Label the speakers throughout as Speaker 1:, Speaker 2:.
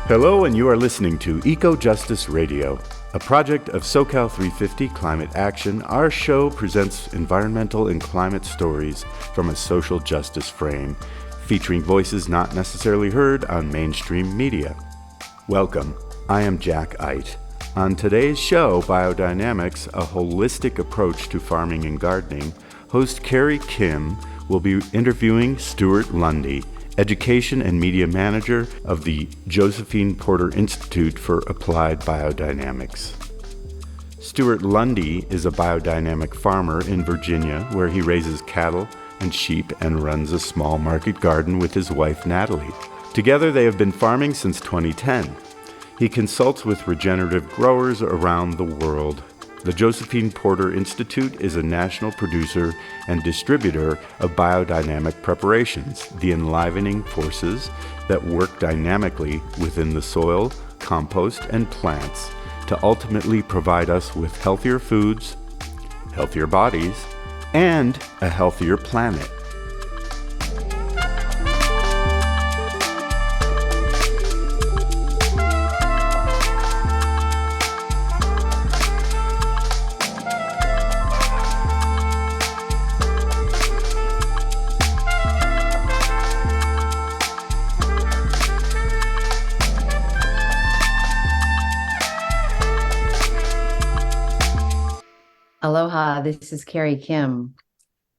Speaker 1: Hello, and you are listening to EcoJustice Radio, a project of SoCal 350 Climate Action. Our show presents environmental and climate stories from a social justice frame, featuring voices not necessarily heard on mainstream media. Welcome, I am Jack Ite. On today's show, Biodynamics, a holistic approach to farming and gardening, host Carrie Kim will be interviewing Stewart Lundy, Education and Media Manager of the Josephine Porter Institute for Applied Biodynamics. Stewart Lundy is a biodynamic farmer in Virginia where he raises cattle and sheep and runs a small market garden with his wife Natalie. Together they have been farming since 2010. He consults with regenerative growers around the world. The Josephine Porter Institute is a national producer and distributor of biodynamic preparations, the enlivening forces that work dynamically within the soil, compost, and plants to ultimately provide us with healthier foods, healthier bodies, and a healthier planet.
Speaker 2: Aloha, this is Carrie Kim.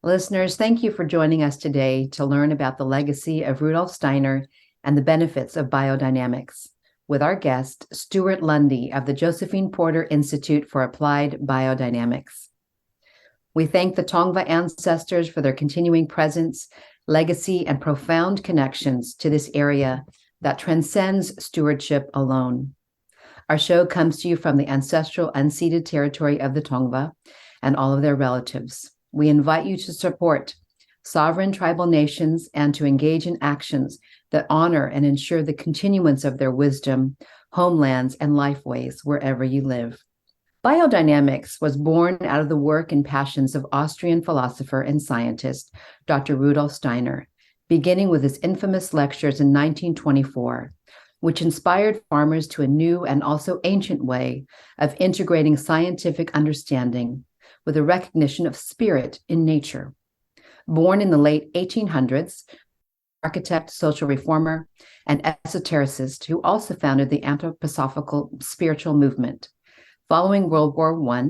Speaker 2: Listeners, thank you for joining us today to learn about the legacy of Rudolf Steiner and the benefits of biodynamics with our guest, Stewart Lundy of the Josephine Porter Institute for Applied Biodynamics. We thank the Tongva ancestors for their continuing presence, legacy, and profound connections to this area that transcends stewardship alone. Our show comes to you from the ancestral unceded territory of the Tongva and all of their relatives. We invite you to support sovereign tribal nations and to engage in actions that honor and ensure the continuance of their wisdom, homelands, and lifeways wherever you live. Biodynamics was born out of the work and passions of Austrian philosopher and scientist, Dr. Rudolf Steiner, beginning with his infamous lectures in 1924. Which inspired farmers to a new and also ancient way of integrating scientific understanding with a recognition of spirit in nature. Born in the late 1800s, architect, social reformer, and esotericist who also founded the Anthroposophical spiritual movement. Following World War I,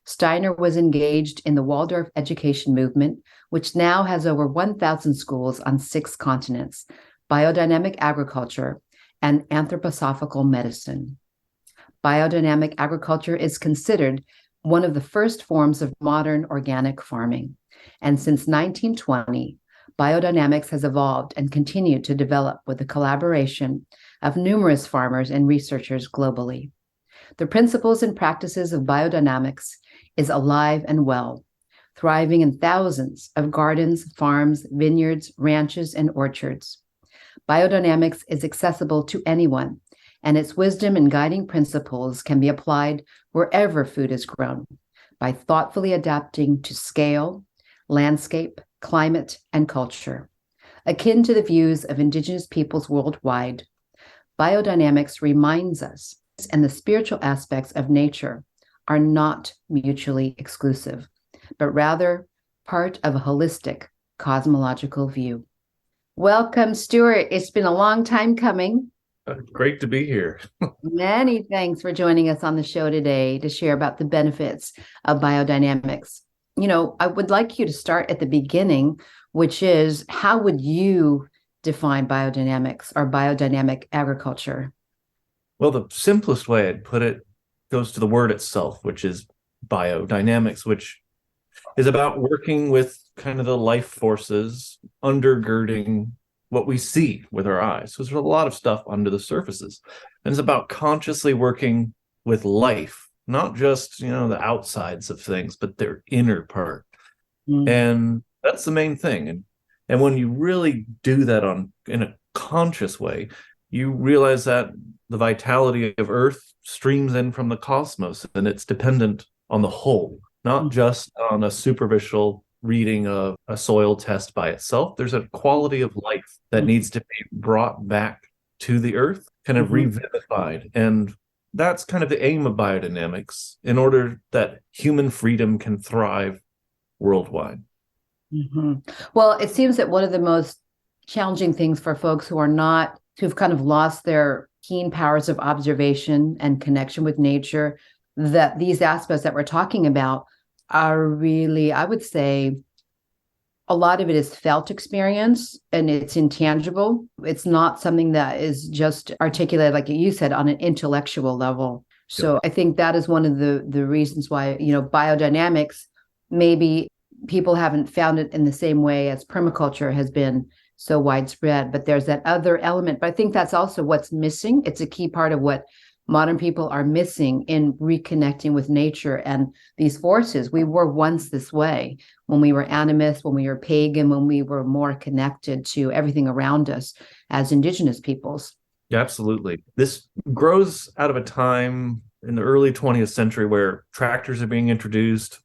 Speaker 2: Steiner was engaged in the Waldorf education movement, which now has over 1,000 schools on 6 continents, biodynamic agriculture, and anthroposophical medicine. Biodynamic agriculture is considered one of the first forms of modern organic farming. And since 1920, biodynamics has evolved and continued to develop with the collaboration of numerous farmers and researchers globally. The principles and practices of biodynamics is alive and well, thriving in thousands of gardens, farms, vineyards, ranches, and orchards. Biodynamics is accessible to anyone, and its wisdom and guiding principles can be applied wherever food is grown by thoughtfully adapting to scale, landscape, climate, and culture. Akin to the views of Indigenous peoples worldwide, biodynamics reminds us and the spiritual aspects of nature are not mutually exclusive, but rather part of a holistic cosmological view. Welcome, Stewart. It's been a long time coming.
Speaker 3: Great to be here.
Speaker 2: Many thanks for joining us on the show today to share about the benefits of biodynamics. You know, I would like you to start at the beginning, which is how would you define biodynamics or biodynamic agriculture?
Speaker 3: Well, the simplest way I'd put it goes to the word itself, which is biodynamics, which is about working with kind of the life forces undergirding what we see with our eyes. So there's a lot of stuff under the surfaces. And it's about consciously working with life, not just, the outsides of things, but their inner part. And that's the main thing. And when you really do that in a conscious way, you realize that the vitality of Earth streams in from the cosmos, and it's dependent on the whole, not just on a superficial reading of a soil test by itself. There's a quality of life that needs to be brought back to the earth kind of revivified. And that's kind of the aim of biodynamics, in order that human freedom can thrive worldwide.
Speaker 2: Well, it seems that one of the most challenging things for folks who've kind of lost their keen powers of observation and connection with nature, that these aspects that we're talking about are really, I would say, a lot of it is felt experience and it's intangible. It's not something that is just articulated, like you said, on an intellectual level. So I think that is one of the reasons why, biodynamics, maybe people haven't found it in the same way as permaculture has been so widespread, but there's that other element. But I think that's also what's missing. It's a key part of what modern people are missing in reconnecting with nature and these forces. We were once this way when we were animist, when we were pagan, when we were more connected to everything around us as Indigenous peoples.
Speaker 3: Yeah, absolutely. This grows out of a time in the early 20th century where tractors are being introduced,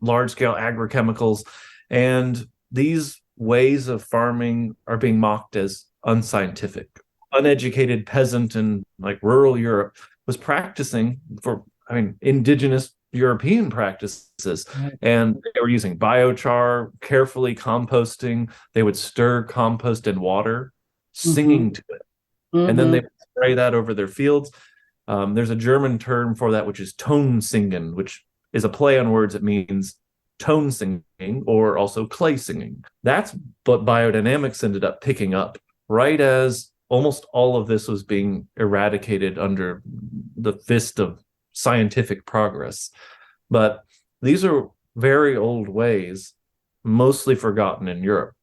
Speaker 3: large-scale agrochemicals, and these ways of farming are being mocked as unscientific. Uneducated peasant in like rural Europe was practicing indigenous European practices. Right. And they were using biochar, carefully composting. They would stir compost in water, singing to it. And then they would spray that over their fields. There's a German term for that, which is Tonsingen, which is a play on words. It means tone singing or also clay singing. That's what biodynamics ended up picking up right as almost all of this was being eradicated under the fist of scientific progress. But these are very old ways, mostly forgotten in Europe.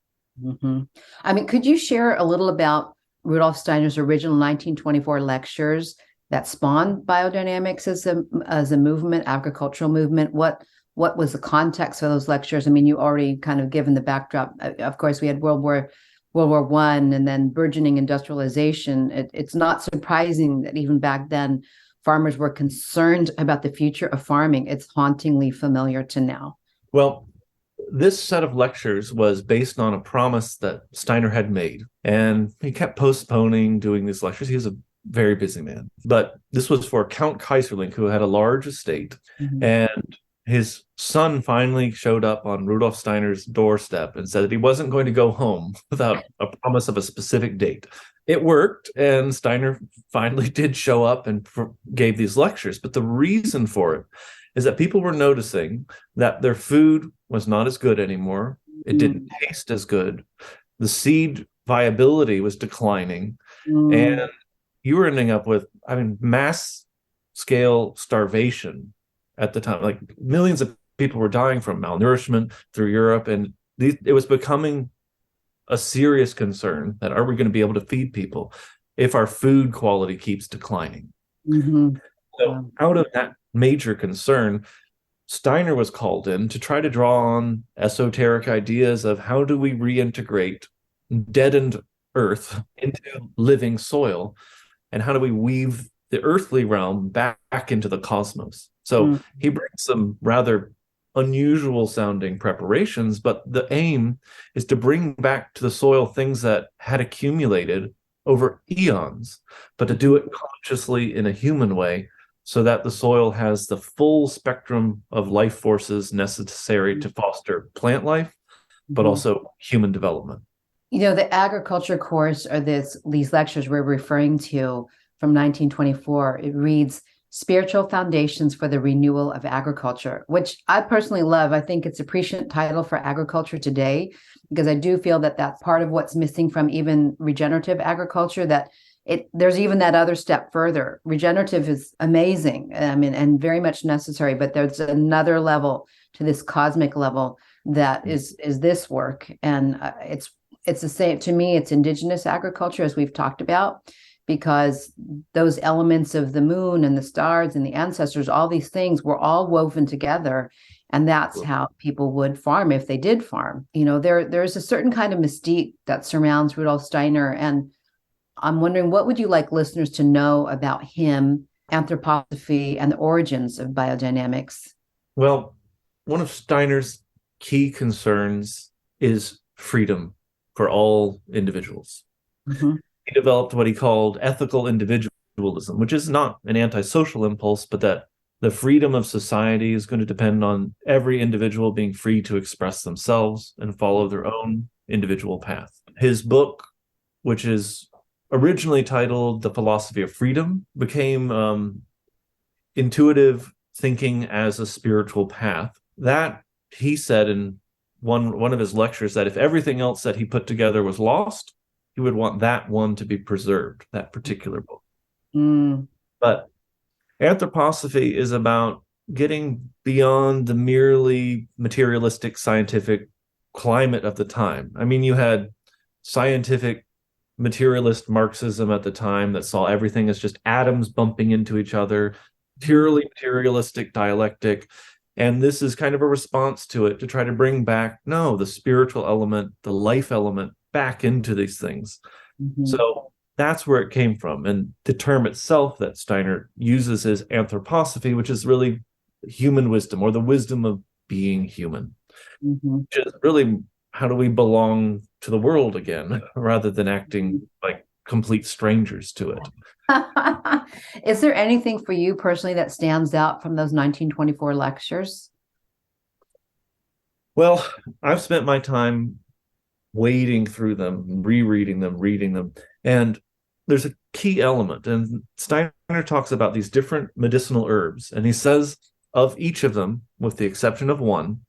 Speaker 2: I mean, could you share a little about Rudolf Steiner's original 1924 lectures that spawned biodynamics as a movement, agricultural movement? What was the context for those lectures? I mean, you already kind of given the backdrop. Of course, we had World War I and then burgeoning industrialization. It's not surprising that even back then, farmers were concerned about the future of farming. It's hauntingly familiar to now.
Speaker 3: Well, this set of lectures was based on a promise that Steiner had made, and he kept postponing doing these lectures. He was a very busy man. But this was for Count Kaiserling, who had a large estate, and his son finally showed up on Rudolf Steiner's doorstep and said that he wasn't going to go home without a promise of a specific date. It worked, and Steiner finally did show up and gave these lectures. But the reason for it is that people were noticing that their food was not as good anymore. It didn't taste as good. The seed viability was declining. And you were ending up with, mass scale starvation at the time. Like millions of people were dying from malnourishment through Europe. And it was becoming a serious concern that, are we going to be able to feed people if our food quality keeps declining? So out of that major concern, Steiner was called in to try to draw on esoteric ideas of how do we reintegrate deadened earth into living soil, and how do we weave the earthly realm back into the cosmos. So he brings some rather unusual sounding preparations, but the aim is to bring back to the soil things that had accumulated over eons, but to do it consciously in a human way, so that the soil has the full spectrum of life forces necessary to foster plant life, but also human development.
Speaker 2: The agriculture course, or these lectures we're referring to from 1924, it reads Spiritual Foundations for the Renewal of Agriculture, which I personally love. I think it's a prescient title for agriculture today, because I do feel that that's part of what's missing from even regenerative agriculture, that there's even that other step further. Regenerative is amazing, and very much necessary, but there's another level to this cosmic level that is this work. And it's the same, to me, it's indigenous agriculture, as we've talked about, because those elements of the moon and the stars and the ancestors, all these things were all woven together. And that's how people would farm if they did farm. There's a certain kind of mystique that surrounds Rudolf Steiner. And I'm wondering, what would you like listeners to know about him, anthroposophy, and the origins of biodynamics?
Speaker 3: Well, one of Steiner's key concerns is freedom for all individuals. he developed what he called ethical individualism, which is not an antisocial impulse, but that the freedom of society is going to depend on every individual being free to express themselves and follow their own individual path. His book, which is originally titled The Philosophy of Freedom, became Intuitive Thinking as a Spiritual Path. That, he said in one of his lectures, that if everything else that he put together was lost, he would want that one to be preserved, that particular book. But anthroposophy is about getting beyond the merely materialistic scientific climate of the time. I mean, you had scientific materialist Marxism at the time that saw everything as just atoms bumping into each other, purely materialistic dialectic. And this is kind of a response to it, to try to bring back, no, the spiritual element, the life element back into these things. So that's where it came from. And the term itself that Steiner uses is anthroposophy, which is really human wisdom, or the wisdom of being human, which is really, how do we belong to the world again, rather than acting like complete strangers to it.
Speaker 2: Is there anything for you personally that stands out from those 1924 lectures?
Speaker 3: Well, I've spent my time wading through them, rereading them, reading them, and there's a key element. And Steiner talks about these different medicinal herbs, and he says of each of them, with the exception of one,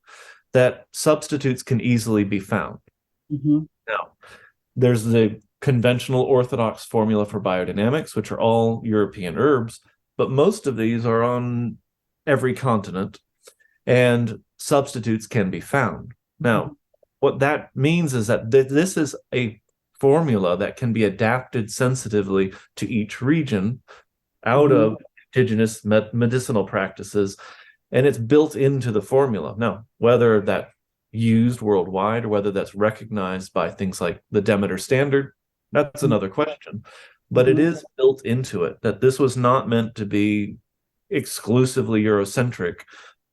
Speaker 3: that substitutes can easily be found. Now, there's the conventional orthodox formula for biodynamics, which are all European herbs, but most of these are on every continent, and substitutes can be found. Now, what that means is that this is a formula that can be adapted sensitively to each region out of indigenous medicinal practices, and it's built into the formula. Now, whether that's used worldwide or whether that's recognized by things like the Demeter Standard, that's another question. But it is built into it that this was not meant to be exclusively Eurocentric.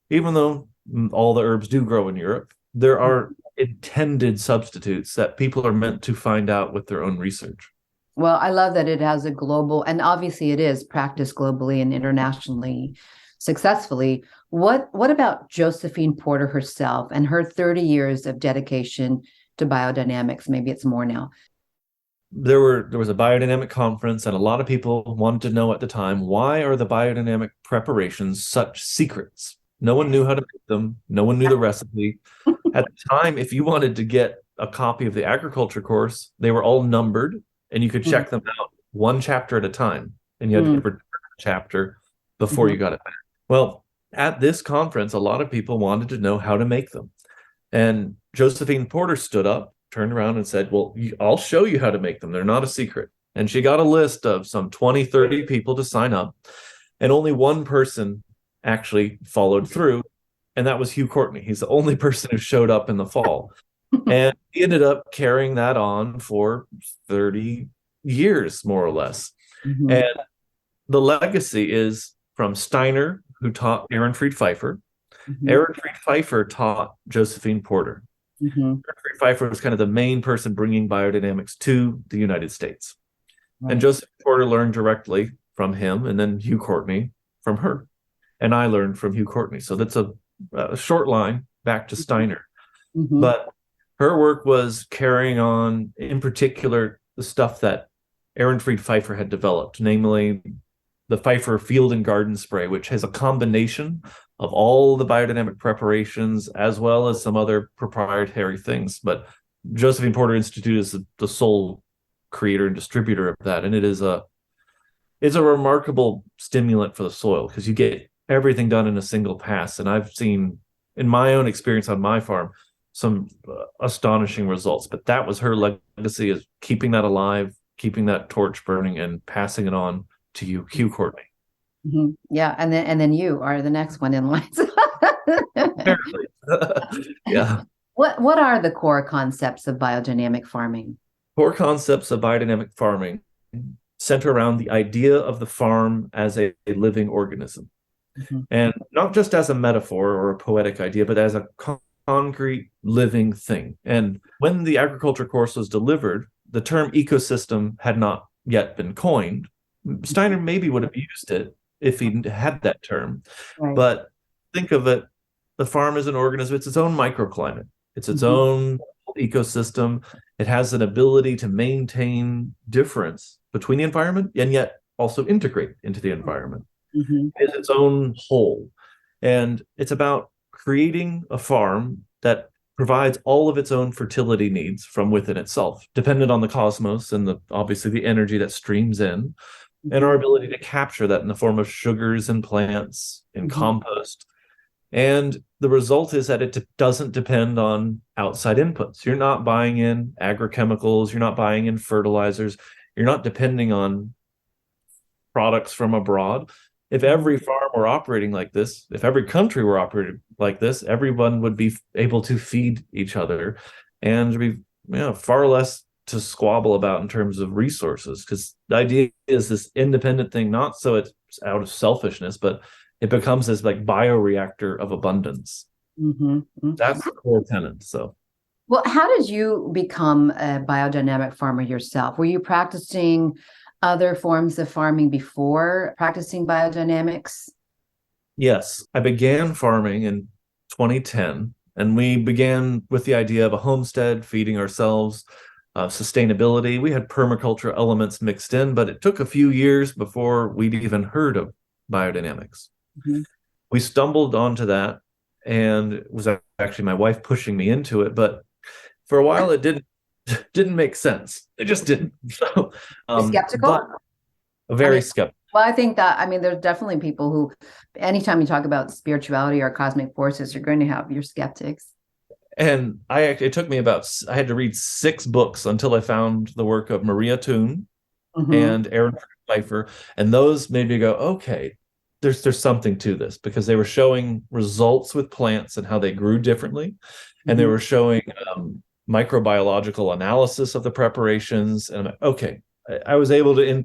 Speaker 3: Even though all the herbs do grow in Europe, there are intended substitutes that people are meant to find out with their own research.
Speaker 2: Well, I love that it has a global, and obviously it is practiced globally and internationally successfully. What about Josephine Porter herself and her 30 years of dedication to biodynamics? Maybe it's more now.
Speaker 3: There was a biodynamic conference, and a lot of people wanted to know at the time, why are the biodynamic preparations such secrets? No one knew how to make them. No one knew the recipe. At the time, if you wanted to get a copy of the agriculture course, they were all numbered, and you could check them out one chapter at a time, and you had to return a chapter before you got it back. Well, at this conference, a lot of people wanted to know how to make them. And Josephine Porter stood up, turned around and said, well, I'll show you how to make them. They're not a secret. And she got a list of some 20, 30 people to sign up. And only one person actually followed through. And that was Hugh Courtney. He's the only person who showed up in the fall. And he ended up carrying that on for 30 years, more or less. And the legacy is from Steiner, who taught Ehrenfried Pfeiffer. Ehrenfried Pfeiffer taught Josephine Porter. Ehrenfried Pfeiffer was kind of the main person bringing biodynamics to the United States. And Josephine Porter learned directly from him, and then Hugh Courtney from her. And I learned from Hugh Courtney. So that's a short line back to Steiner. But her work was carrying on, in particular, the stuff that Ehrenfried Pfeiffer had developed, namely the Pfeiffer Field and Garden Spray, which has a combination of all the biodynamic preparations as well as some other proprietary things. But Josephine Porter Institute is the sole creator and distributor of that, and it's a remarkable stimulant for the soil because you get everything done in a single pass. And I've seen, in my own experience on my farm, some astonishing results. But that was her legacy, is keeping that alive, keeping that torch burning, and passing it on to you, Hugh Courtney.
Speaker 2: Yeah, and then you are the next one in line.
Speaker 3: Apparently. Yeah.
Speaker 2: What are the core concepts of biodynamic farming?
Speaker 3: Core concepts of biodynamic farming center around the idea of the farm as a living organism. And not just as a metaphor or a poetic idea, but as a concrete living thing. And when the agriculture course was delivered, the term ecosystem had not yet been coined. Steiner maybe would have used it if he had that term.
Speaker 2: Right.
Speaker 3: But think of it, the farm is an organism, it's its own microclimate. It's its
Speaker 2: Mhm.
Speaker 3: own ecosystem. It has an ability to maintain difference between the environment and yet also integrate into the environment.
Speaker 2: Mhm.
Speaker 3: It's its own whole. And it's about creating a farm that provides all of its own fertility needs from within itself, dependent on the cosmos and obviously the energy that streams in, and our ability to capture that in the form of sugars and plants and compost. And the result is that it doesn't depend on outside inputs. You're not buying in agrochemicals, you're not buying in fertilizers, you're not depending on products from abroad. If every farm were operating like this, if every country were operating like this, everyone would be able to feed each other and be far less to squabble about in terms of resources. Because the idea is this independent thing, not so it's out of selfishness, but it becomes this like bioreactor of abundance. That's the core tenet. So,
Speaker 2: well, how did you become a biodynamic farmer yourself? Were you practicing other forms of farming before practicing biodynamics?
Speaker 3: yes, I began farming in 2010, and we began with the idea of a homestead, feeding ourselves, sustainability. We had permaculture elements mixed in, but it took a few years before we'd even heard of biodynamics. We stumbled onto that, and it was actually my wife pushing me into it, but for a while it didn't make sense. It just didn't. So
Speaker 2: skeptical?
Speaker 3: Very skeptical.
Speaker 2: Well, I think that, there's definitely people who, anytime you talk about spirituality or cosmic forces, you're going to have your skeptics.
Speaker 3: And it took me I had to read 6 books until I found the work of Maria Thun and Aaron Pfeiffer. And those made me go, okay, there's something to this, because they were showing results with plants and how they grew differently. And they were showing microbiological analysis of the preparations. And I'm like, okay, I was able to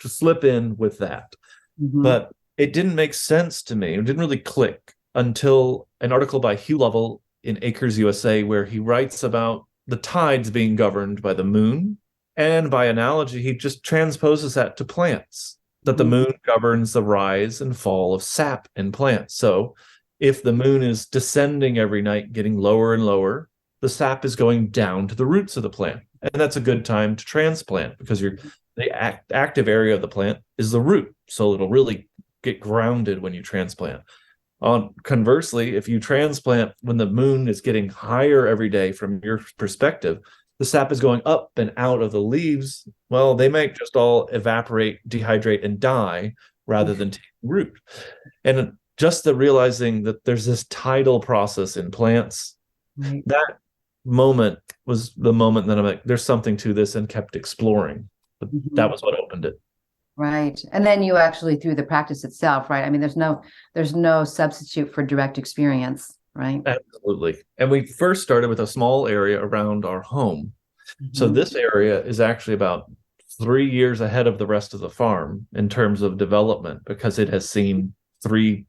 Speaker 3: slip in with that. But it didn't make sense to me. It didn't really click until an article by Hugh Lovell in Acres USA, where he writes about the tides being governed by the moon. And by analogy, he just transposes that to plants, that the moon governs the rise and fall of sap in plants. So if the moon is descending every night, getting lower and lower, the sap is going down to the roots of the plant. And that's a good time to transplant, because the active area of the plant is the root. So it'll really get grounded when you transplant. Conversely, if you transplant when the moon is getting higher every day from your perspective, the sap is going up and out of the leaves. Well, they might just all evaporate, dehydrate, and die rather than take root. And just the realizing that there's this tidal process in plants, that moment was the moment that I'm like, there's something to this, and kept exploring. But that was what opened it.
Speaker 2: Right. And then you actually, through the practice itself, right? There's no substitute for direct experience, right?
Speaker 3: Absolutely. And we first started with a small area around our home. So this area is actually about 3 years ahead of the rest of the farm in terms of development, because it has seen 3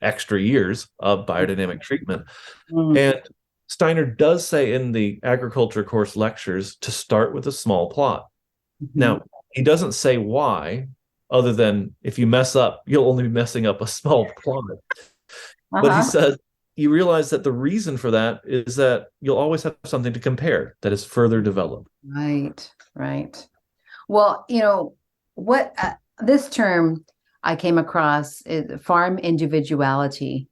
Speaker 3: extra years of biodynamic treatment. And Steiner does say in the agriculture course lectures to start with a small plot. Now, he doesn't say why, other than if you mess up, you'll only be messing up a small plot. But he says you realize that the reason for that is that you'll always have something to compare that is further developed.
Speaker 2: Right. Well, what this term I came across is farm individuality.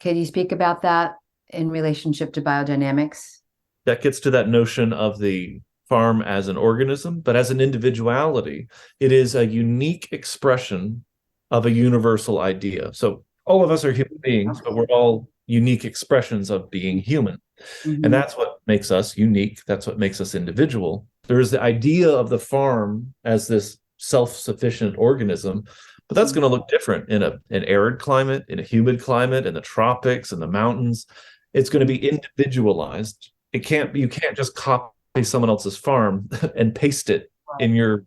Speaker 2: Could you speak about that in relationship to biodynamics?
Speaker 3: That gets to that notion of the farm as an organism, but as an individuality, it is a unique expression of a universal idea. So all of us are human beings, but we're all unique expressions of being human. And that's what makes us unique. That's what makes us individual. There is the idea of the farm as this self-sufficient organism, but that's going to look different in an arid climate, in a humid climate, in the tropics, in the mountains. It's going to be individualized. You can't just copy someone else's farm and paste it in your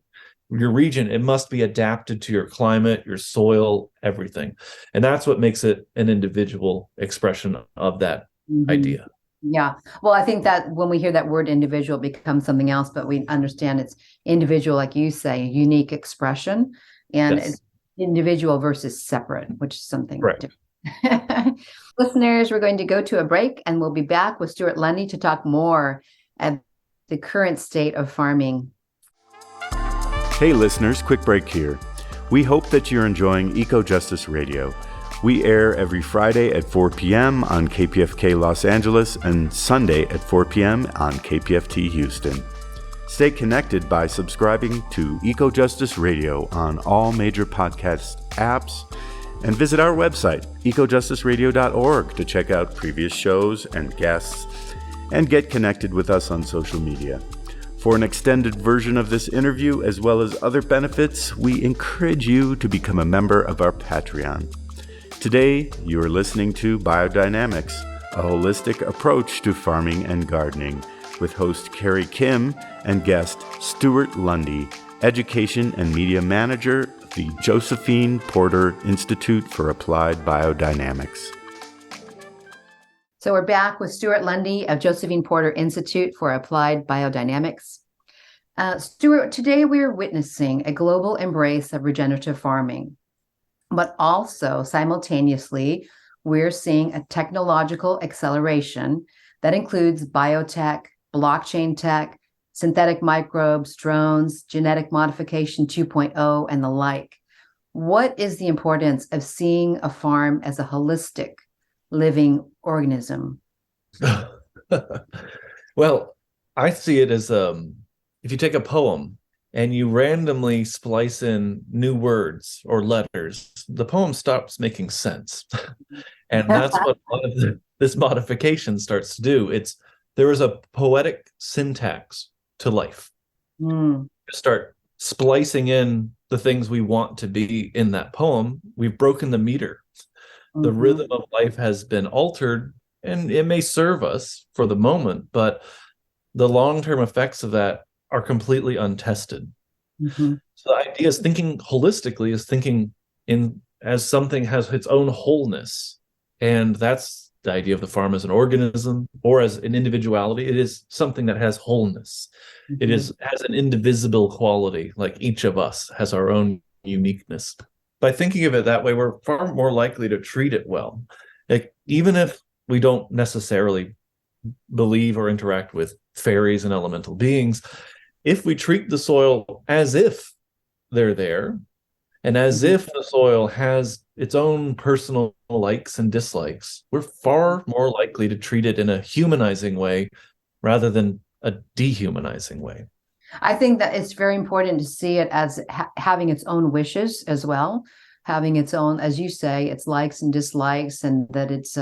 Speaker 3: region. It must be adapted to your climate, your soil, everything. And that's what makes it an individual expression of that idea.
Speaker 2: Yeah. Well, I think that when we hear that word individual, it becomes something else, but we understand it's individual, like you say, unique expression, and
Speaker 3: Yes.
Speaker 2: it's individual versus separate, which is something
Speaker 3: Correct.
Speaker 2: different. Listeners, we're going to go to a break and we'll be back with Stewart Lundy to talk more at the current state of farming.
Speaker 1: Hey listeners, quick break here. We hope that you're enjoying EcoJustice Radio. We air every Friday at 4 p.m. on KPFK Los Angeles and Sunday at 4 p.m. on KPFT Houston. Stay connected by subscribing to EcoJustice Radio on all major podcast apps and visit our website, ecojusticeradio.org, to check out previous shows and guests and get connected with us on social media. For an extended version of this interview, as well as other benefits, we encourage you to become a member of our Patreon. Today, you are listening to Biodynamics, a holistic approach to farming and gardening, with host Carrie Kim and guest Stewart Lundy, Education and Media Manager, the Josephine Porter Institute for Applied Biodynamics.
Speaker 2: So we're back with Stewart Lundy of Josephine Porter Institute for Applied Biodynamics. Stewart, today we're witnessing a global embrace of regenerative farming, but also simultaneously, we're seeing a technological acceleration that includes biotech, blockchain tech, synthetic microbes, drones, genetic modification 2.0, and the like. What is the importance of seeing a farm as a holistic living organism?
Speaker 3: Well, I see it as if you take a poem and you randomly splice in new words or letters, the poem stops making sense. And that's what a lot of this modification starts to do. There is a poetic syntax to life. Start splicing in the things we want to be in that poem. We've broken the meter. The rhythm of life has been altered, and it may serve us for the moment, but the long-term effects of that are completely untested. So the idea is thinking holistically is thinking as something has its own wholeness. And that's the idea of the farm as an organism or as an individuality. It is something that has wholeness. It has an indivisible quality, like each of us has our own uniqueness. By thinking of it that way, we're far more likely to treat it well. Like, even if we don't necessarily believe or interact with fairies and elemental beings, if we treat the soil as if they're there, and as if the soil has its own personal likes and dislikes, we're far more likely to treat it in a humanizing way rather than a dehumanizing way.
Speaker 2: I think that it's very important to see it as having its own wishes as well, having its own, as you say, its likes and dislikes, and that it's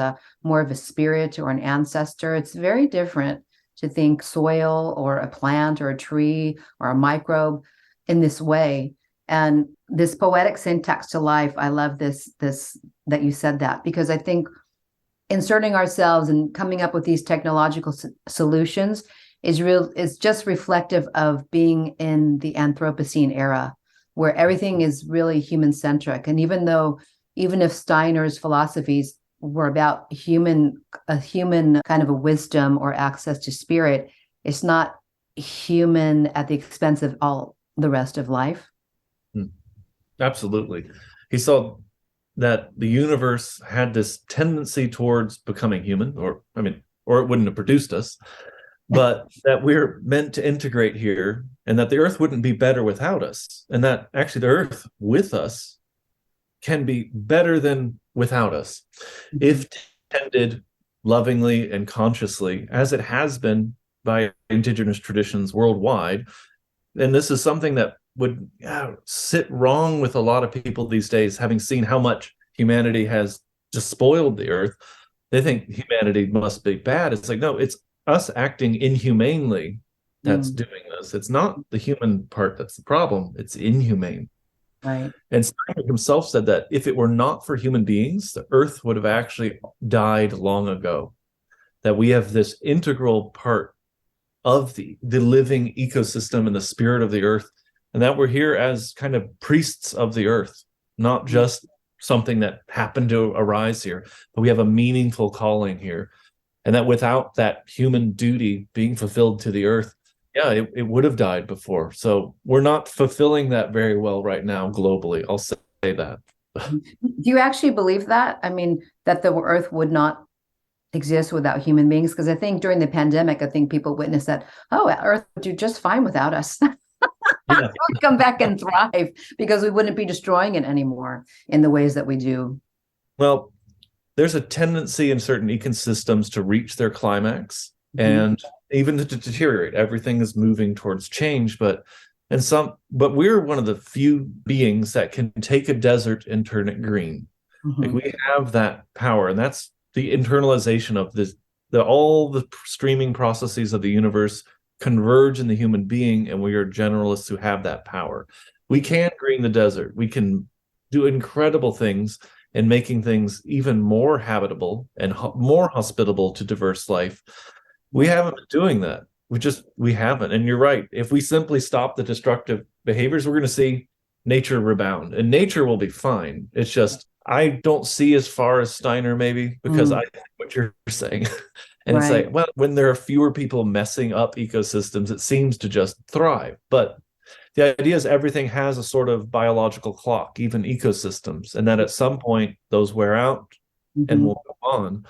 Speaker 2: more of a spirit or an ancestor. It's very different to think soil or a plant or a tree or a microbe in this way. And this poetic syntax to life, I love this that you said that, because I think inserting ourselves and coming up with these technological solutions is just reflective of being in the Anthropocene era, where everything is really human-centric. And even if Steiner's philosophies were about a human kind of a wisdom or access to spirit, it's not human at the expense of all the rest of life.
Speaker 3: Absolutely. He saw that the universe had this tendency towards becoming human, or it wouldn't have produced us, but that we're meant to integrate here, and that the earth wouldn't be better without us, and that actually the earth with us can be better than without us, if tended lovingly and consciously, as it has been by indigenous traditions worldwide. And this is something that would sit wrong with a lot of people these days, having seen how much humanity has despoiled the earth. They think humanity must be bad. It's like, no, it's us acting inhumanely that's doing this. It's not the human part that's the problem. It's inhumane.
Speaker 2: Right.
Speaker 3: And Steiner himself said that if it were not for human beings, the earth would have actually died long ago. That we have this integral part of the living ecosystem and the spirit of the earth, and that we're here as kind of priests of the earth, not just something that happened to arise here, but we have a meaningful calling here. And that without that human duty being fulfilled to the earth, yeah, it would have died before. So we're not fulfilling that very well right now globally. I'll say that.
Speaker 2: Do you actually believe that? I mean, that the earth would not exist without human beings? Because I think during the pandemic, I think people witnessed that, oh, earth would do just fine without us.
Speaker 3: Yeah.
Speaker 2: We'd come back and thrive because we wouldn't be destroying it anymore in the ways that we do.
Speaker 3: Well, there's a tendency in certain ecosystems to reach their climax
Speaker 2: Mm-hmm.
Speaker 3: and even to deteriorate. Everything is moving towards change, but we're one of the few beings that can take a desert and turn it green.
Speaker 2: Mm-hmm.
Speaker 3: Like we have that power, and that's the internalization of this. All the streaming processes of the universe converge in the human being, and we are generalists who have that power. We can green the desert. We can do incredible things in making things even more habitable and more hospitable to diverse life. We haven't been doing that. We haven't. And you're right. If we simply stop the destructive behaviors, we're going to see nature rebound, and nature will be fine. It's just, I don't see as far as Steiner, maybe, because I think what you're saying. And
Speaker 2: Right.
Speaker 3: it's like, well, when there are fewer people messing up ecosystems, it seems to just thrive. But the idea is everything has a sort of biological clock, even ecosystems, and that at some point those wear out and will go on.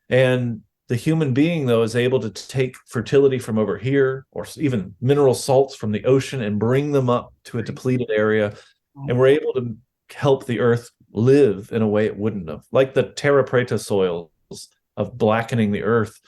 Speaker 3: And the human being, though, is able to take fertility from over here, or even mineral salts from the ocean, and bring them up to a depleted area. And we're able to help the earth live in a way it wouldn't have, like the terra preta soils of blackening the earth.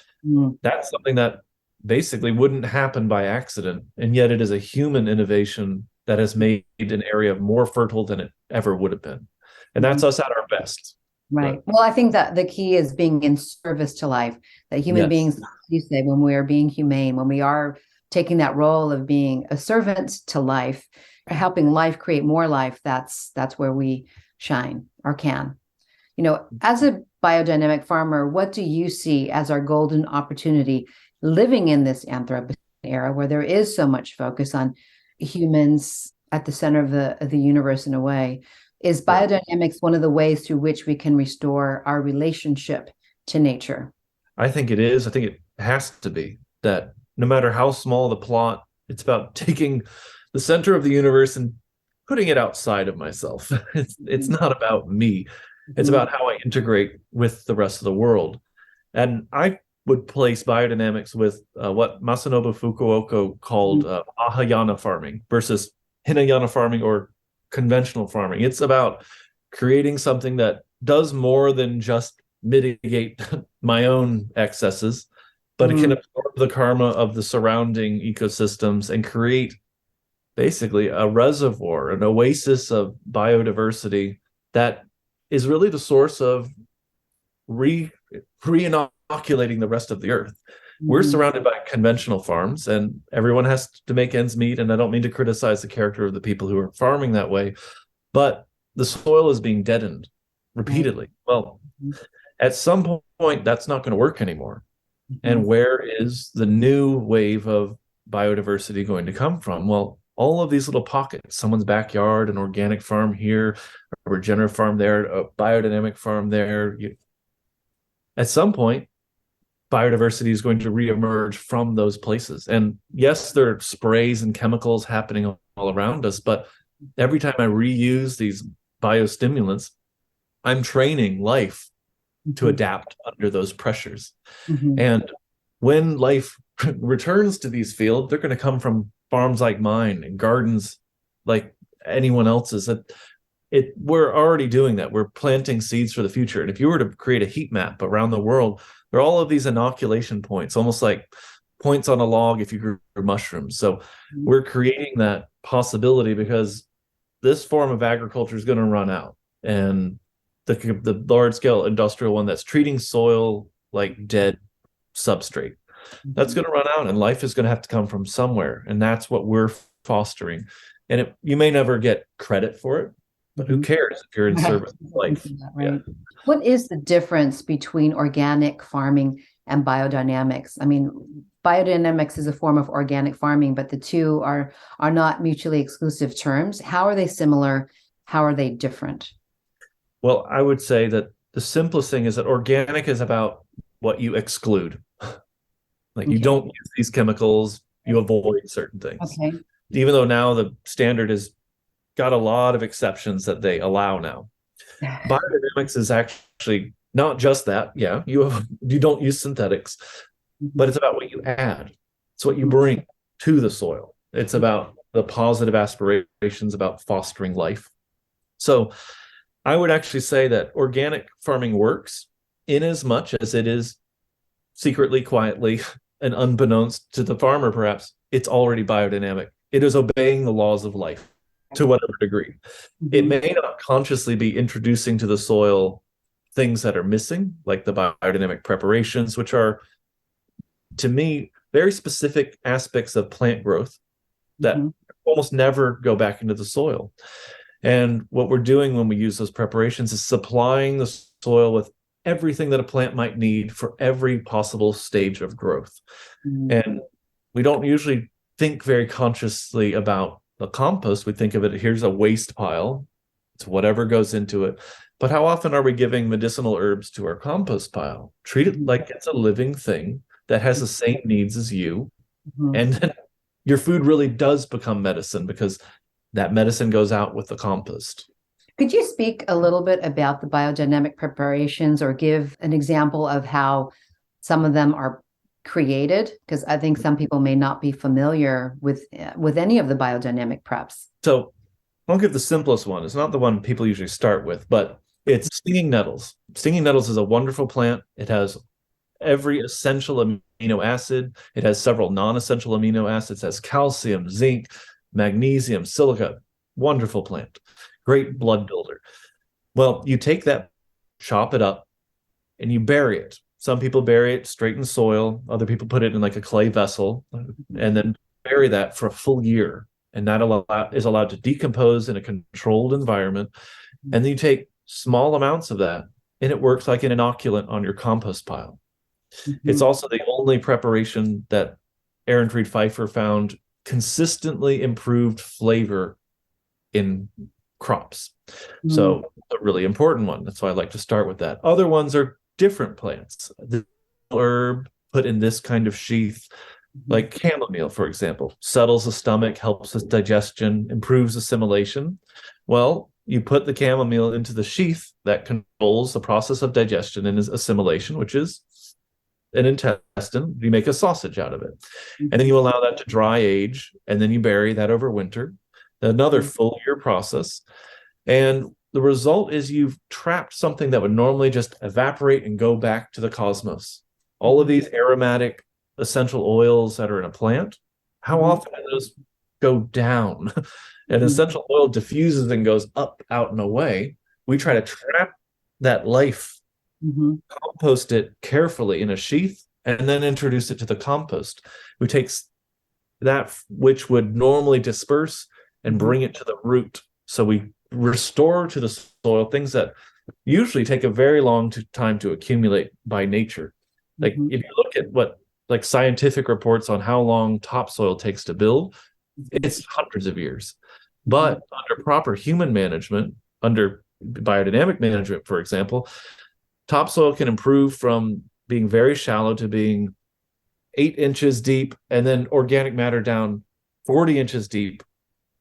Speaker 3: That's something that basically wouldn't happen by accident, and yet it is a human innovation that has made an area more fertile than it ever would have been. And that's us at our best.
Speaker 2: Right. Well, I think that the key is being in service to life, that human beings, you say, when we are being humane, when we are taking that role of being a servant to life, helping life create more life, that's where we shine or can. You know, as a biodynamic farmer, what do you see as our golden opportunity living in this Anthropocene era where there is so much focus on humans at the center of the universe in a way? Is biodynamics one of the ways through which we can restore our relationship to nature?
Speaker 3: I think it is. I think it has to be that no matter how small the plot, it's about taking the center of the universe and putting it outside of myself. It's not about me. It's about how I integrate with the rest of the world. And I would place biodynamics with what Masanobu Fukuoka called Ahayana farming versus Hinayana farming or conventional farming. It's about creating something that does more than just mitigate my own excesses, but it can absorb the karma of the surrounding ecosystems and create basically a reservoir, an oasis of biodiversity that is really the source of re-inoculating the rest of the earth. We're surrounded by conventional farms, and everyone has to make ends meet. And I don't mean to criticize the character of the people who are farming that way, but the soil is being deadened repeatedly. Well, at some point, that's not going to work anymore. And where is the new wave of biodiversity going to come from? Well, all of these little pockets, someone's backyard, an organic farm here, a regenerative farm there, a biodynamic farm there. At some point, biodiversity is going to reemerge from those places. And yes, there are sprays and chemicals happening all around us, but every time I reuse these biostimulants, I'm training life to adapt under those pressures. And when life returns to these fields, they're going to come from farms like mine and gardens like anyone else's. We're already doing that. We're planting seeds for the future. And if you were to create a heat map around the world, there are all of these inoculation points, almost like points on a log if you grew mushrooms. So we're creating that possibility because this form of agriculture is going to run out. And the large-scale industrial one that's treating soil like dead substrate, that's going to run out, and life is going to have to come from somewhere. And that's what we're fostering. And you may never get credit for it, but who cares if you're in service of life?
Speaker 2: Right. What is the difference between organic farming and biodynamics? I mean, biodynamics is a form of organic farming, but the two are not mutually exclusive terms. How are they similar? How are they different?
Speaker 3: Well, I would say that the simplest thing is that organic is about what you exclude. Like you
Speaker 2: Okay.
Speaker 3: don't use these chemicals, you avoid certain things.
Speaker 2: Okay.
Speaker 3: Even though now the standard has got a lot of exceptions that they allow now. Biodynamics is actually not just that. Yeah, you don't use synthetics, but it's about what you add. It's what you bring to the soil. It's about the positive aspirations about fostering life. So I would actually say that organic farming works in as much as it is secretly, quietly, and unbeknownst to the farmer, perhaps, it's already biodynamic. It is obeying the laws of life to whatever degree. It may not consciously be introducing to the soil things that are missing, like the biodynamic preparations, which are, to me, very specific aspects of plant growth that almost never go back into the soil. And what we're doing when we use those preparations is supplying the soil with everything that a plant might need for every possible stage of growth. And we don't usually think very consciously about the compost. We think of it, here's a waste pile. It's whatever goes into it. But how often are we giving medicinal herbs to our compost pile? Treat it like it's a living thing that has the same needs as you. And then your food really does become medicine because that medicine goes out with the compost.
Speaker 2: Could you speak a little bit about the biodynamic preparations or give an example of how some of them are created? Because I think some people may not be familiar with any of the biodynamic preps.
Speaker 3: So I'll give the simplest one. It's not the one people usually start with, but it's stinging nettles. Stinging nettles is a wonderful plant. It has every essential amino acid. It has several non-essential amino acids. It has calcium, zinc, magnesium, silica. Wonderful plant. Great blood builder. Well, you take that, chop it up, and you bury it. Some people bury it straight in soil. Other people put it in like a clay vessel and then bury that for a full year. And that is allowed to decompose in a controlled environment. And then you take small amounts of that, and it works like an inoculant on your compost pile. It's also the only preparation that Aaron Fried Pfeiffer found consistently improved flavor in crops. So a really important one. That's why I like to start with that. Other ones are different plants. The herb put in this kind of sheath, like chamomile, for example, settles the stomach, helps with digestion, improves assimilation. Well, you put the chamomile into the sheath that controls the process of digestion and assimilation, which is an intestine. You make a sausage out of it. And then you allow that to dry age, and then you bury that over winter. Another full year process. And the result is you've trapped something that would normally just evaporate and go back to the cosmos. All of these aromatic essential oils that are in a plant, how often do those go down? And essential oil diffuses and goes up, out, and away. We try to trap that life, compost it carefully in a sheath, and then introduce it to the compost. We take that which would normally disperse and bring it to the root. So we restore to the soil things that usually take a very long time to accumulate by nature. Like if you look at what like scientific reports on how long topsoil takes to build, it's hundreds of years. But under proper human management, under biodynamic management, for example, topsoil can improve from being very shallow to being 8 inches deep, and then organic matter down 40 inches deep.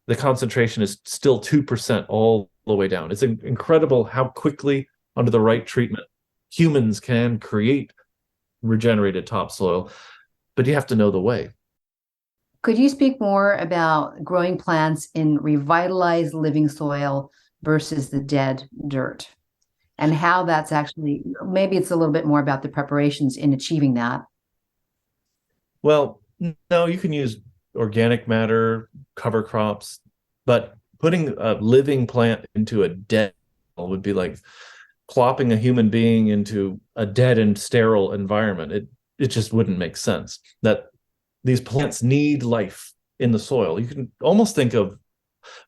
Speaker 3: The concentration is still 2% all the way down. It's incredible how quickly, under the right treatment, humans can create regenerated topsoil, but you have to know the way.
Speaker 2: Could you speak more about growing plants in revitalized living soil versus the dead dirt, and how that's actually, maybe it's a little bit more about the preparations in achieving that?
Speaker 3: Well, no, you can use organic matter, cover crops, but putting a living plant into a dead would be like plopping a human being into a dead and sterile environment. It just wouldn't make sense. That these plants need life in the soil. You can almost think of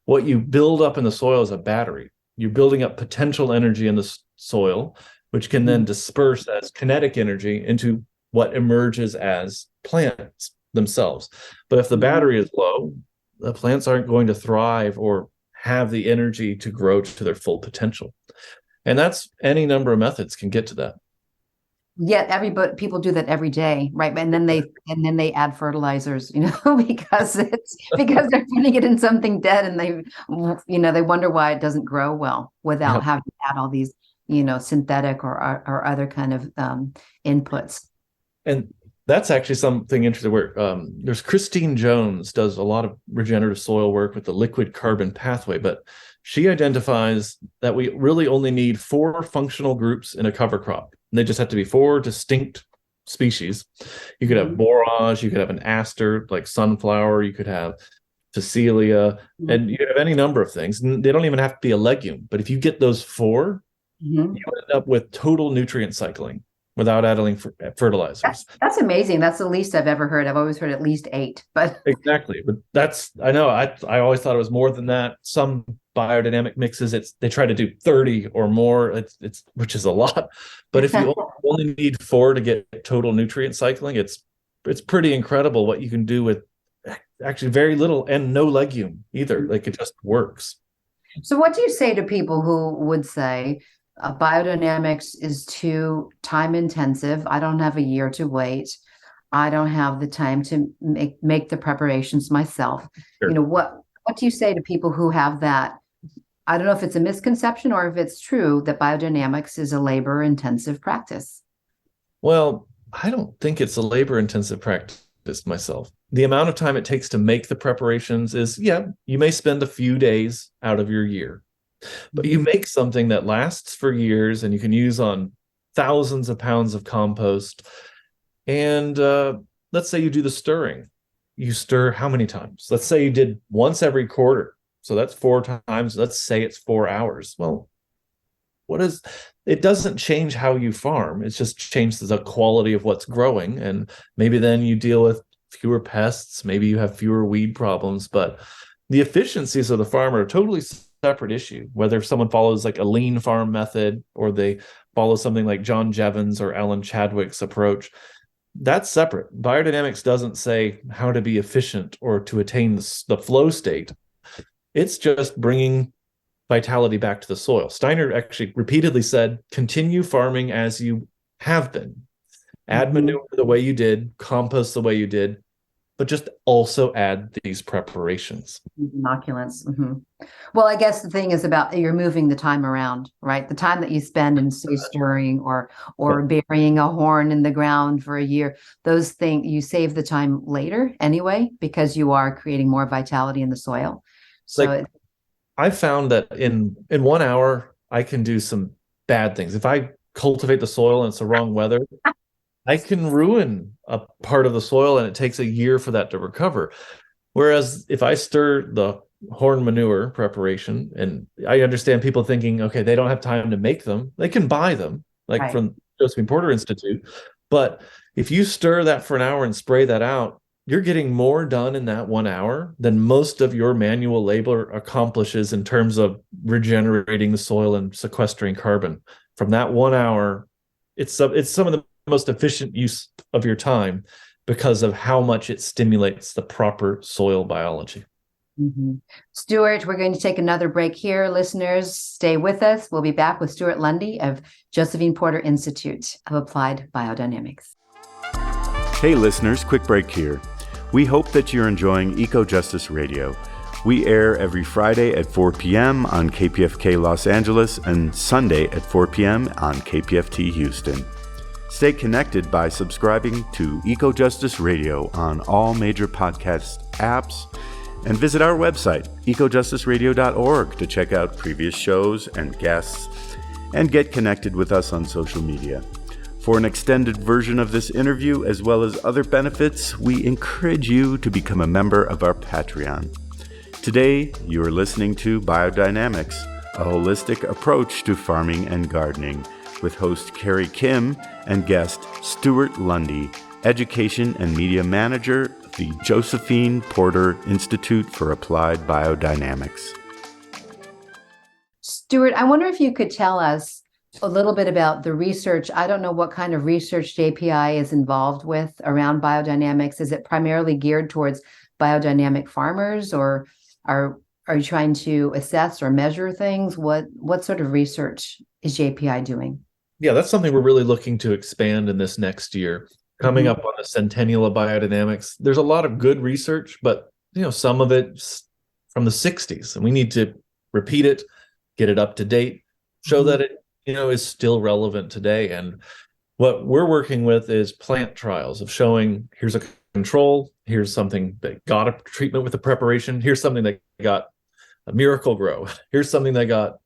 Speaker 3: what you build up in the soil as a battery. You're building up potential energy in the soil, which can then disperse as kinetic energy into what emerges as plants themselves. But if the battery is low, the plants aren't going to thrive or have the energy to grow to their full potential. And that's any number of methods can get to that.
Speaker 2: Yet people do that every day, right? And then they add fertilizers, because they're putting it in something dead, and they wonder why it doesn't grow well without
Speaker 3: Yep.
Speaker 2: having to add all these, synthetic or other kind of inputs.
Speaker 3: And that's actually something interesting where there's Christine Jones does a lot of regenerative soil work with the liquid carbon pathway, but she identifies that we really only need 4 functional groups in a cover crop. And they just have to be 4 distinct species. You could have borage, you could have an aster like sunflower, you could have Phacelia, and you could have any number of things. And they don't even have to be a legume. But if you get those 4, you end up with total nutrient cycling without adding fertilizers.
Speaker 2: That's amazing. That's the least I've ever heard. I've always heard at least 8, but
Speaker 3: Exactly. But I know I always thought it was more than that. Some biodynamic mixes, they try to do 30 or more, it's which is a lot. But if you only need 4 to get total nutrient cycling, it's pretty incredible what you can do with actually very little and no legume either. Like, it just works.
Speaker 2: So what do you say to people who would say biodynamics is too time intensive? I don't have a year to wait. I don't have the time to make the preparations myself.
Speaker 3: Sure.
Speaker 2: What do you say to people who have that? I don't know if it's a misconception or if it's true that biodynamics is a labor intensive practice.
Speaker 3: Well, I don't think it's a labor intensive practice myself. The amount of time it takes to make the preparations is, you may spend a few days out of your year, but you make something that lasts for years and you can use on thousands of pounds of compost. And let's say you do the stirring. You stir how many times? Let's say you did once every quarter. So that's 4 times. Let's say it's 4 hours. Well, it doesn't change how you farm. It's just changes the quality of what's growing. And maybe then you deal with fewer pests. Maybe you have fewer weed problems. But the efficiencies of the farm are a totally separate issue. Whether someone follows like a lean farm method or they follow something like John Jevons or Alan Chadwick's approach, that's separate. Biodynamics doesn't say how to be efficient or to attain the flow state. It's just bringing vitality back to the soil. Steiner actually repeatedly said, continue farming as you have been. Add manure the way you did, compost the way you did, but just also add these preparations.
Speaker 2: Inoculants. Well, I guess the thing is about you're moving the time around, right? The time that you spend in say stirring or burying a horn in the ground for a year, those things you save the time later anyway, because you are creating more vitality in the soil. So
Speaker 3: I found that in 1 hour, I can do some bad things. If I cultivate the soil and it's the wrong weather, I can ruin a part of the soil and it takes a year for that to recover. Whereas if I stir the horn manure preparation, and I understand people thinking, okay, they don't have time to make them. They can buy them, like from Josephine Porter Institute. But if you stir that for an hour and spray that out, you're getting more done in that 1 hour than most of your manual labor accomplishes in terms of regenerating the soil and sequestering carbon. From that 1 hour, it's some of the most efficient use of your time because of how much it stimulates the proper soil biology.
Speaker 2: Stewart, we're going to take another break here. Listeners, stay with us. We'll be back with Stewart Lundy of Josephine Porter Institute of Applied Biodynamics.
Speaker 1: Hey listeners, quick break here. We hope that you're enjoying EcoJustice Radio. We air every Friday at 4 p.m. on KPFK Los Angeles and Sunday at 4 p.m. on KPFT Houston. Stay connected by subscribing to EcoJustice Radio on all major podcast apps and visit our website, ecojusticeradio.org, to check out previous shows and guests and get connected with us on social media. For an extended version of this interview, as well as other benefits, we encourage you to become a member of our Patreon. Today, you are listening to Biodynamics, a holistic approach to farming and gardening, with host Carrie Kim and guest Stewart Lundy, Education and Media Manager of the Josephine Porter Institute for Applied Biodynamics.
Speaker 2: Stewart, I wonder if you could tell us a little bit about the research. I don't know what kind of research JPI is involved with around biodynamics. Is it primarily geared towards biodynamic farmers, or are you trying to assess or measure things? What sort of research is JPI doing?
Speaker 3: Yeah, that's something we're really looking to expand in this next year. Coming
Speaker 2: Mhm.
Speaker 3: up on the centennial of biodynamics, there's a lot of good research, but some of it's from the 60s, and we need to repeat it, get it up to date, show
Speaker 2: Mhm.
Speaker 3: that it is still relevant today. And what we're working with is plant trials of showing here's a control, here's something that got a treatment with a preparation, here's something that got a miracle grow, here's something that got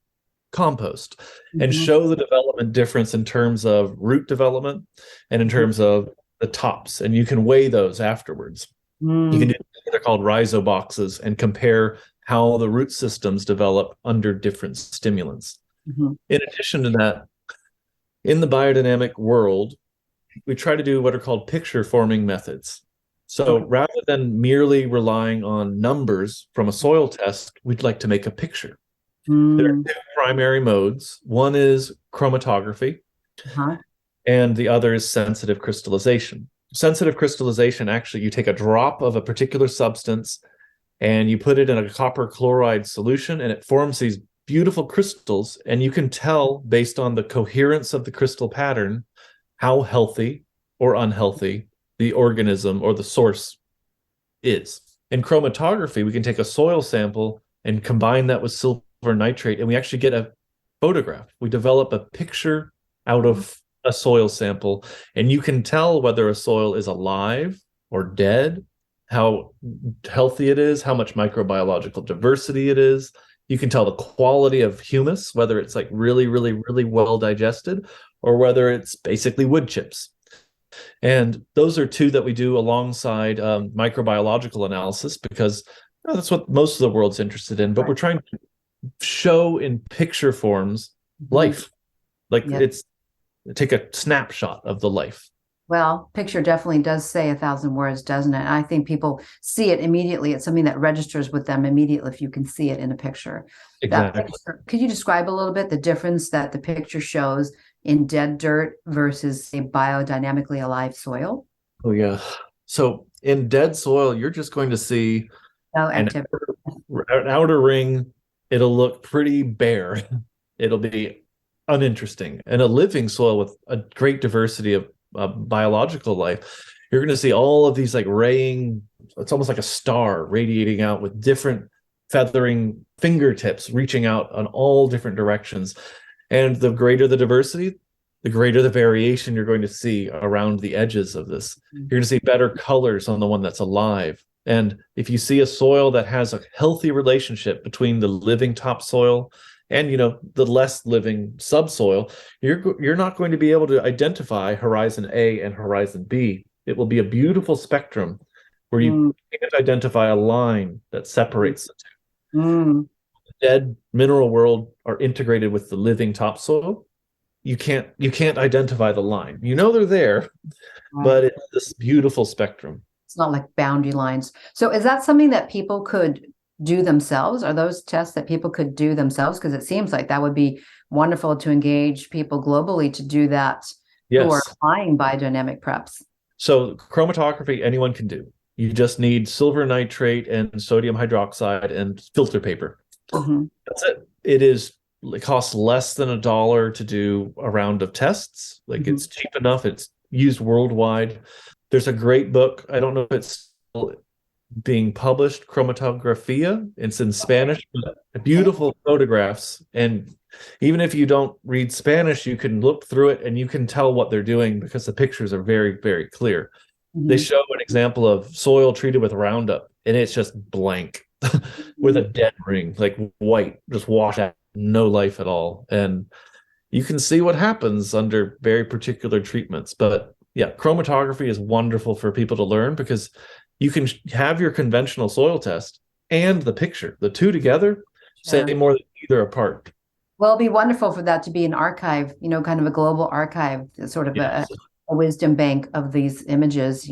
Speaker 3: compost, and
Speaker 2: Mhm.
Speaker 3: show the development difference in terms of root development and in terms of the tops. And you can weigh those afterwards. You can
Speaker 2: Mhm.
Speaker 3: do what are called rhizoboxes and compare how the root systems develop under different stimulants.
Speaker 2: Mhm.
Speaker 3: In addition to that, in the biodynamic world, we try to do what are called picture forming methods. So
Speaker 2: Okay.
Speaker 3: rather than merely relying on numbers from a soil test, we'd like to make a picture. There are
Speaker 2: Mm.
Speaker 3: two primary modes. One is chromatography,
Speaker 2: Uh-huh.
Speaker 3: and the other is sensitive crystallization. Sensitive crystallization, actually, you take a drop of a particular substance and you put it in a copper chloride solution, and it forms these beautiful crystals. And you can tell based on the coherence of the crystal pattern how healthy or unhealthy the organism or the source is. In chromatography, we can take a soil sample and combine that with silver nitrate, and we actually get a photograph. We develop a picture out of a soil sample, and you can tell whether a soil is alive or dead, how healthy it is, how much microbiological diversity it is. You can tell the quality of humus, whether it's like really, really, really well digested, or whether it's basically wood chips. And those are two that we do alongside microbiological analysis, because that's what most of the world's interested in. But
Speaker 2: Right.
Speaker 3: we're trying to show in picture forms
Speaker 2: Mhm.
Speaker 3: life, like
Speaker 2: Yep.
Speaker 3: it's take a snapshot of the life.
Speaker 2: Well, picture definitely does say 1,000 words, doesn't it? I think people see it immediately. It's something that registers with them immediately if you can see it in a picture. That
Speaker 3: Exactly.
Speaker 2: picture, could you describe a little bit the difference that the picture shows in dead dirt versus a biodynamically alive soil?
Speaker 3: Oh yeah. So in dead soil, you're just going to see
Speaker 2: No
Speaker 3: an
Speaker 2: activity.
Speaker 3: an outer ring. It'll look pretty bare. It'll be uninteresting. And a living soil with a great diversity of biological life, you're going to see all of these like raying, it's almost like a star radiating out with different feathering fingertips reaching out on all different directions. And the greater the diversity, the greater the variation you're going to see around the edges of this. You're going to see better colors on the one that's alive. And if you see a soil that has a healthy relationship between the living topsoil and the less living subsoil, you're not going to be able to identify horizon A and horizon B. It will be a beautiful spectrum where you
Speaker 2: Mm.
Speaker 3: can't identify a line that separates the two.
Speaker 2: Mm.
Speaker 3: The dead mineral world are integrated with the living topsoil. You can't identify the line. They're there,
Speaker 2: Right.
Speaker 3: but it's this beautiful spectrum.
Speaker 2: It's not like boundary lines. So is that something that people could do themselves? Are those tests that people could do themselves? Because it seems like that would be wonderful to engage people globally to do that who are
Speaker 3: Yes.
Speaker 2: applying biodynamic preps.
Speaker 3: So chromatography, anyone can do. You just need silver nitrate and sodium hydroxide and filter paper.
Speaker 2: Mhm.
Speaker 3: That's it. It costs less than $1 to do a round of tests. Like
Speaker 2: Mhm.
Speaker 3: it's cheap enough. It's used worldwide. There's a great book. I don't know if it's still being published, Chromatographia. It's in Spanish, but beautiful photographs. And even if you don't read Spanish, you can look through it and you can tell what they're doing because the pictures are very, very clear. They
Speaker 2: Mhm.
Speaker 3: show an example of soil treated with Roundup, and it's just blank with a dead ring, like white, just washed out, no life at all. And you can see what happens under very particular treatments. But yeah, chromatography is wonderful for people to learn because you can have your conventional soil test and the picture. The two together say
Speaker 2: Sure.
Speaker 3: more than either apart.
Speaker 2: Well, it'd be wonderful for that to be an archive, kind of a global archive, sort of
Speaker 3: Yes.
Speaker 2: a wisdom bank of these images.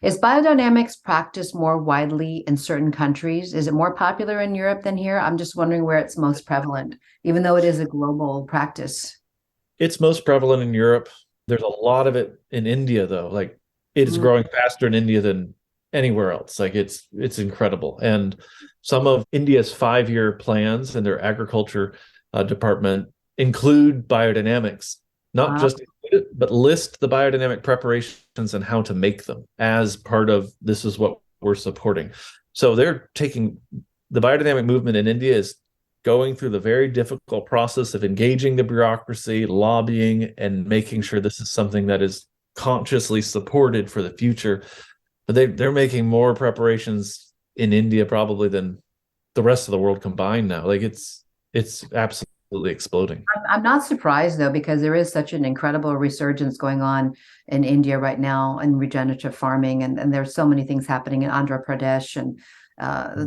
Speaker 2: Is biodynamics practiced more widely in certain countries? Is it more popular in Europe than here? I'm just wondering where it's most prevalent, even though it is a global practice.
Speaker 3: It's most prevalent in Europe. There's a lot of it in India, though. Like it is
Speaker 2: Mm.
Speaker 3: growing faster in India than anywhere else. Like it's incredible. And some of India's 5-year plans and their agriculture department include biodynamics. not
Speaker 2: Wow.
Speaker 3: just include it, but list the biodynamic preparations and how to make them as part of this is what we're supporting. So they're taking the biodynamic movement in India is going through the very difficult process of engaging the bureaucracy, lobbying, and making sure this is something that is consciously supported for the future. But they're making more preparations in India probably than the rest of the world combined now. Like it's absolutely exploding.
Speaker 2: I'm not surprised though, because there is such an incredible resurgence going on in India right now in regenerative farming, and there's so many things happening in Andhra Pradesh, and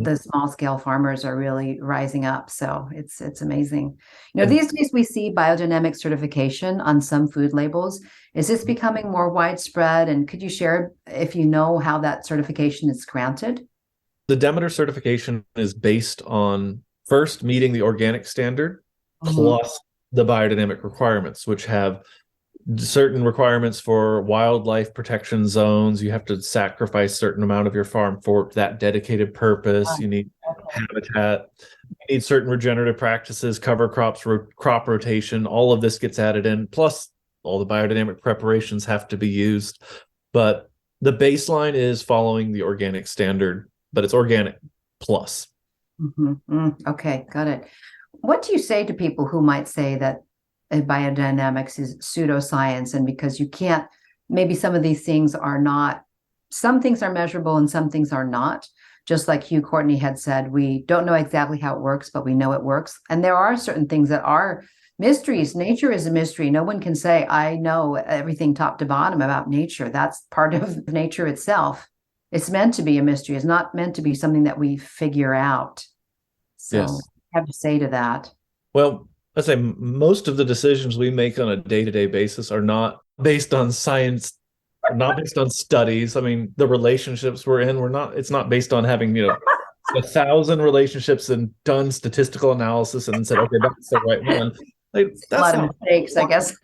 Speaker 2: the small scale farmers are really rising up. So it's amazing. These days we see biodynamic certification on some food labels. Is this becoming more widespread? And could you share if you know how that certification is granted?
Speaker 3: The Demeter certification is based on first meeting the organic standard plus the biodynamic requirements, which have certain requirements for wildlife protection zones. You have to sacrifice a certain amount of your farm for that dedicated purpose. You need habitat. You need certain regenerative practices, cover crops, crop rotation. All of this gets added in. Plus, all the biodynamic preparations have to be used. But the baseline is following the organic standard, but it's organic plus.
Speaker 2: Okay, got it. What do you say to people who might say that biodynamics is pseudoscience, and because you can't, maybe some of these things are not, some things are measurable and some things are not, just like Hugh Courtney had said, we don't know exactly how it works, but we know it works. And there are certain things that are mysteries. Nature is a mystery. No one can say, I know everything top to bottom about nature. That's part of nature itself. It's meant to be a mystery. It's not meant to be something that we figure out. So
Speaker 3: Yes.
Speaker 2: I have to say to that.
Speaker 3: Well, I'd say most of the decisions we make on a day-to-day basis are not based on science, not based on studies. I mean, the relationships we're in, it's not based on having, 1,000 relationships and done statistical analysis and said, okay, that's the right one. That's
Speaker 2: a lot of mistakes, I guess.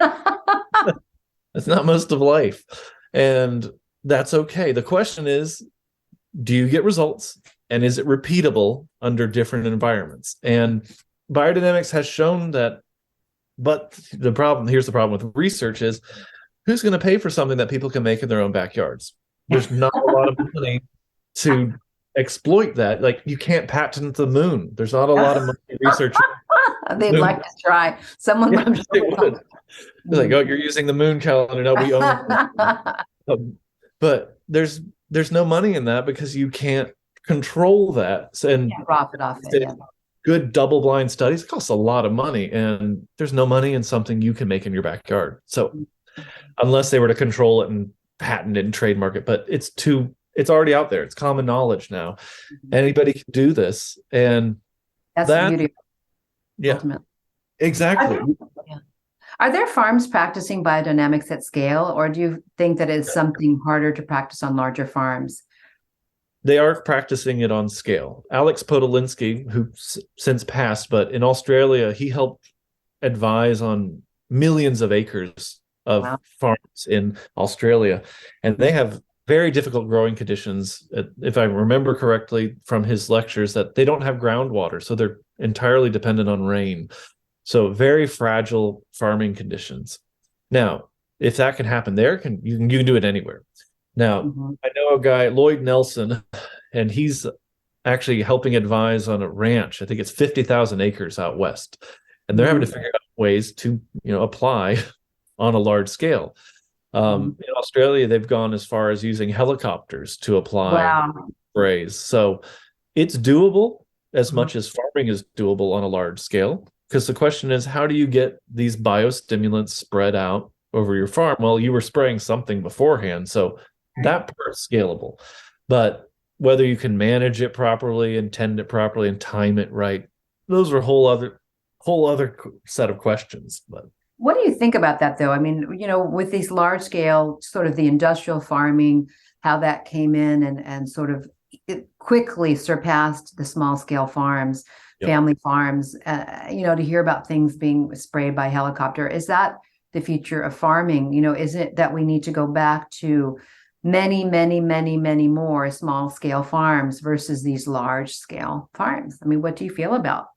Speaker 3: That's not most of life. And that's okay. The question is, do you get results? And is it repeatable under different environments? And biodynamics has shown that, but here's the problem with research is, who's going to pay for something that people can make in their own backyards? There's not a lot of money to exploit that. Like, you can't patent the moon. There's not a lot of money research.
Speaker 2: They'd like to try. Someone
Speaker 3: Yeah, they would. They're like, oh, you're using the moon calendar. No, we own but there's no money in that because you can't control that. And
Speaker 2: profit off it. Yeah.
Speaker 3: Good double-blind studies cost a lot of money, and there's no money in something you can make in your backyard. So unless they were to control it and patent it and trademark it, but it's already out there. It's common knowledge now. Anybody can do this. And
Speaker 2: that's the beauty.
Speaker 3: Yeah,
Speaker 2: ultimately.
Speaker 3: Exactly.
Speaker 2: Are there farms practicing biodynamics at scale, or do you think that it's something harder to practice on larger farms?
Speaker 3: They are practicing it on scale. Alex Podolinsky, who since passed, but in Australia, he helped advise on millions of acres of farms in Australia. And they have very difficult growing conditions. If I remember correctly from his lectures, that they don't have groundwater, so they're entirely dependent on rain. So very fragile farming conditions. Now, if that can happen there, you can do it anywhere. Now, I know a guy, Lloyd Nelson, and he's actually helping advise on a ranch. I think it's 50,000 acres out west. And they're having to figure out ways to, apply on a large scale. In Australia, they've gone as far as using helicopters to apply sprays. So it's doable as much as farming is doable on a large scale. Because the question is, how do you get these biostimulants spread out over your farm? Well, you were spraying something beforehand, so that part's scalable. But whether you can manage it properly, intend it properly, and time it right, those are a whole other set of questions. But
Speaker 2: what do you think about that, though? I mean, with these large scale, sort of the industrial farming, how that came in and sort of it quickly surpassed the small scale farms. Family farms, to hear about things being sprayed by helicopter. Is that the future of farming? Is it that we need to go back to many, many, many, many more small scale farms versus these large scale farms? I mean, what do you feel about?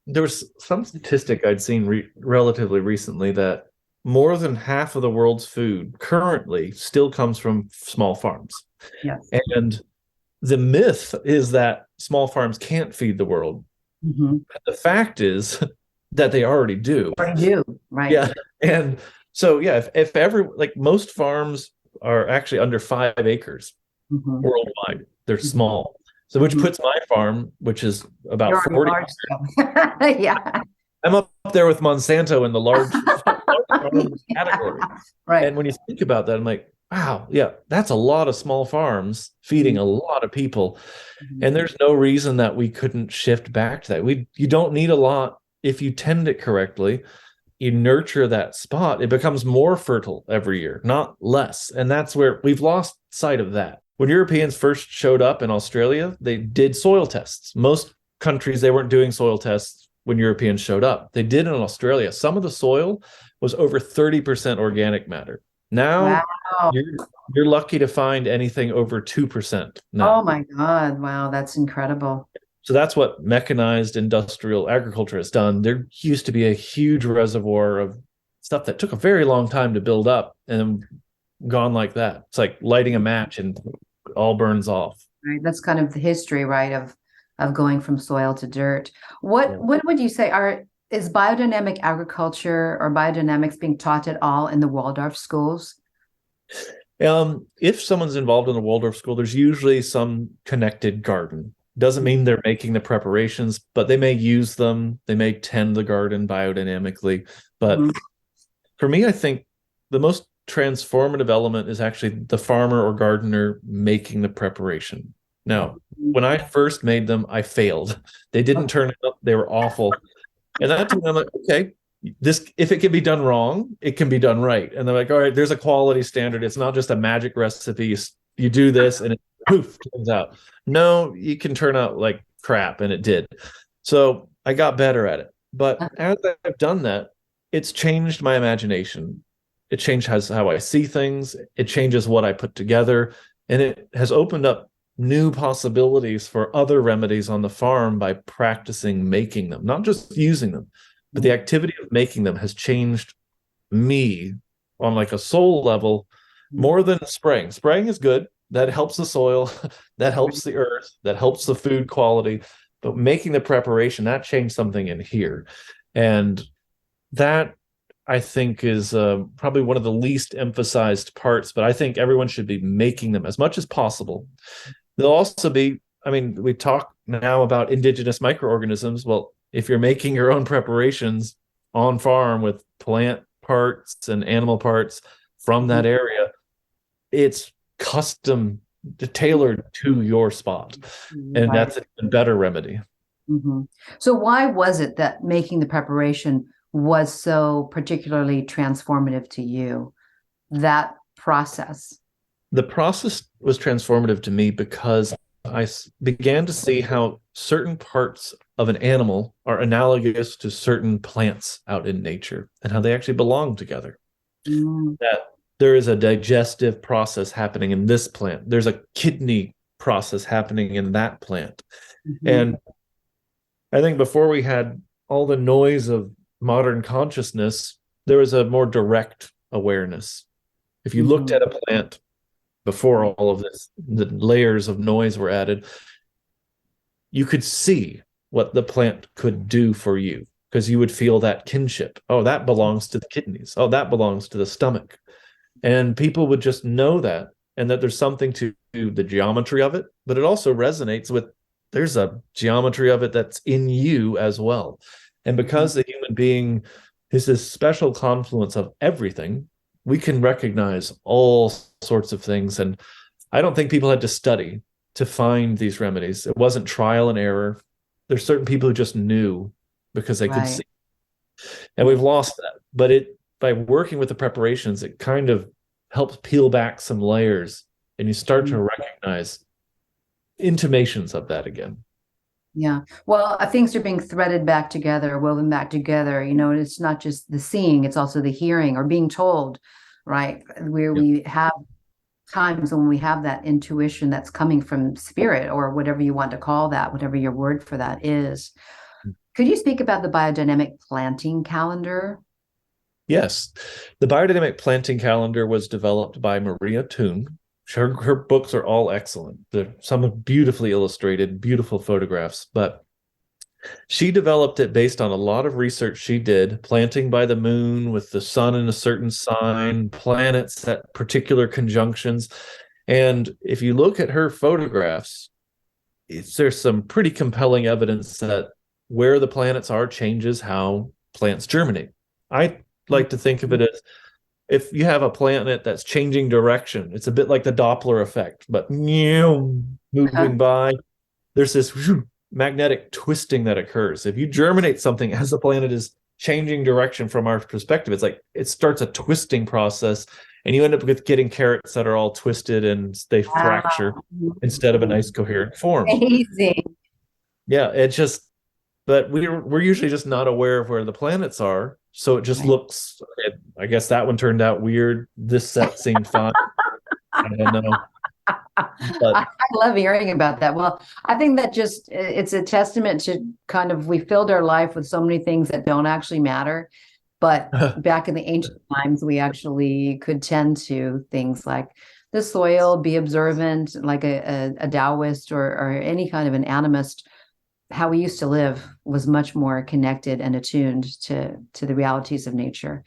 Speaker 3: There was some statistic I'd seen relatively recently that more than half of the world's food currently still comes from small farms.
Speaker 2: Yes.
Speaker 3: And the myth is that small farms can't feed the world.
Speaker 2: Mm-hmm.
Speaker 3: The fact is that they already do.
Speaker 2: Already do, right?
Speaker 3: Yeah. And so, yeah, if ever, like most farms are actually under 5 acres
Speaker 2: Mm-hmm.
Speaker 3: worldwide, they're
Speaker 2: Mm-hmm.
Speaker 3: small. So, which
Speaker 2: Mm-hmm.
Speaker 3: puts my farm, which is about
Speaker 2: You're
Speaker 3: 40.
Speaker 2: large, yeah.
Speaker 3: I'm up there with Monsanto in the large farms category.
Speaker 2: Right.
Speaker 3: And when you think about that, I'm like, wow, yeah, that's a lot of small farms feeding a lot of people.
Speaker 2: Mm-hmm.
Speaker 3: And there's no reason that we couldn't shift back to that. You don't need a lot if you tend it correctly. You nurture that spot, it becomes more fertile every year, not less. And that's where we've lost sight of that. When Europeans first showed up in Australia, they did soil tests. Most countries, they weren't doing soil tests when Europeans showed up. They did in Australia. Some of the soil was over 30% organic matter. Now,
Speaker 2: wow.
Speaker 3: you're lucky to find anything over 2% now.
Speaker 2: Oh my God. Wow, that's incredible.
Speaker 3: So that's what mechanized industrial agriculture has done. There used to be a huge reservoir of stuff that took a very long time to build up and gone like that. It's like lighting a match and it all burns off.
Speaker 2: Right. That's kind of the history, right, of going from soil to dirt. What would you say is biodynamic agriculture or biodynamics being taught at all in the Waldorf schools?
Speaker 3: If someone's involved in a Waldorf school, there's usually some connected garden. Doesn't mean they're making the preparations, but they may use them. They may tend the garden biodynamically. But for me, I think the most transformative element is actually the farmer or gardener making the preparation. Now, when I first made them, I failed. They didn't turn out. They were awful. And that time I'm like, okay, if it can be done wrong, it can be done right. And they're like, all right, there's a quality standard. It's not just a magic recipe. You do this and it poof, turns out. No, you can turn out like crap, and it did. So I got better at it. But as I've done that, it's changed my imagination. It changed how I see things. It changes what I put together. And it has opened up new possibilities for other remedies on the farm by practicing making them, not just using them, but the activity of making them has changed me on like a soul level more than spraying. Spraying is good. That helps the soil, that helps the earth, that helps the food quality. But making the preparation, that changed something in here. And that, I think, is probably one of the least emphasized parts. But I think everyone should be making them as much as possible. There'll also be, I mean, we talk now about indigenous microorganisms. Well, if you're making your own preparations on farm with plant parts and animal parts from that area, it's custom tailored to your spot, and that's an even better remedy.
Speaker 2: Mm-hmm. So why was it that making the preparation was so particularly transformative to you, that process?
Speaker 3: The process was transformative to me because I began to see how certain parts of an animal are analogous to certain plants out in nature and how they actually belong together. That there is a digestive process happening in this plant. There's a kidney process happening in that plant. And I think before we had all the noise of modern consciousness, there was a more direct awareness. If you looked at a plant before all of this, the layers of noise were added, you could see what the plant could do for you because you would feel that kinship. Oh, that belongs to the kidneys. Oh, that belongs to the stomach. And people would just know that, and that there's something to the geometry of it, but it also resonates with, there's a geometry of it that's in you as well. And because the human being is this special confluence of everything, we can recognize all sorts of things. And I don't think people had to study to find these remedies. It wasn't trial and error. There's certain people who just knew because they could see. And we've lost that. But by working with the preparations, it kind of helps peel back some layers, and you start to recognize intimations of that again.
Speaker 2: Yeah. Well, things are being threaded back together, woven back together. You know, it's not just the seeing, it's also the hearing or being told, right? Where we have times when we have that intuition that's coming from spirit or whatever you want to call that, whatever your word for that is. Could you speak about the biodynamic planting calendar?
Speaker 3: Yes. The biodynamic planting calendar was developed by Maria Toon. Her books are all excellent. Some are beautifully illustrated, beautiful photographs, but she developed it based on a lot of research she did, planting by the moon with the sun in a certain sign, planets at particular conjunctions. And if you look at her photographs, there's some pretty compelling evidence that where the planets are changes how plants germinate. I like to think of it as if you have a planet that's changing direction, it's a bit like the Doppler effect, but moving by, there's this magnetic twisting that occurs. If you germinate something as the planet is changing direction from our perspective, it's like it starts a twisting process, and you end up with getting carrots that are all twisted and they fracture instead of a nice coherent form.
Speaker 2: Amazing.
Speaker 3: Yeah, it's just, but we're usually just not aware of where the planets are, so it just looks. I guess that one turned out weird. This set seemed fine. I don't know. But
Speaker 2: I love hearing about that. Well, I think that it's a testament to kind of, we filled our life with so many things that don't actually matter. But back in the ancient times, we actually could tend to things like the soil, be observant, like a Taoist or any kind of an animist. How we used to live was much more connected and attuned to the realities of nature.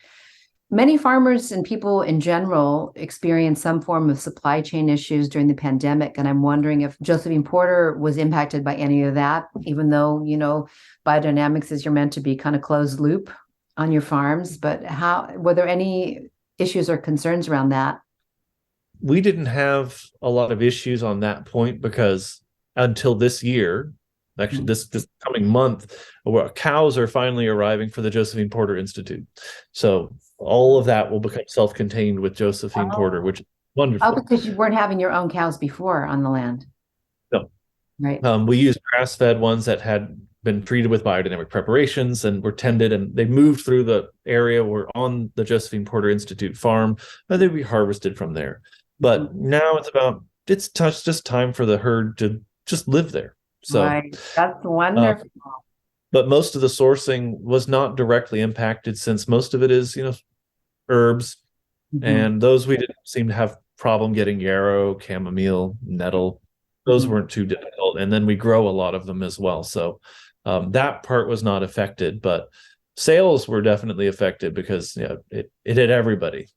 Speaker 2: Many farmers and people in general experience some form of supply chain issues during the pandemic. And I'm wondering if Josephine Porter was impacted by any of that, even though, biodynamics is you're meant to be kind of closed loop on your farms. But were there any issues or concerns around that?
Speaker 3: We didn't have a lot of issues on that point because until this year, actually this coming month, where cows are finally arriving for the Josephine Porter Institute. So all of that will become self-contained with Josephine Porter, which is wonderful.
Speaker 2: Oh, because you weren't having your own cows before on the land.
Speaker 3: No.
Speaker 2: Right.
Speaker 3: We used grass-fed ones that had been treated with biodynamic preparations and were tended, and they moved through the area. We're on the Josephine Porter Institute farm, and they'd be harvested from there. But now it's just time for the herd to just live there. So
Speaker 2: right. That's wonderful.
Speaker 3: But most of the sourcing was not directly impacted, since most of it is, herbs, and those we didn't seem to have problem getting: yarrow, chamomile, nettle. Those weren't too difficult, and then we grow a lot of them as well. So that part was not affected, but sales were definitely affected because it hit everybody.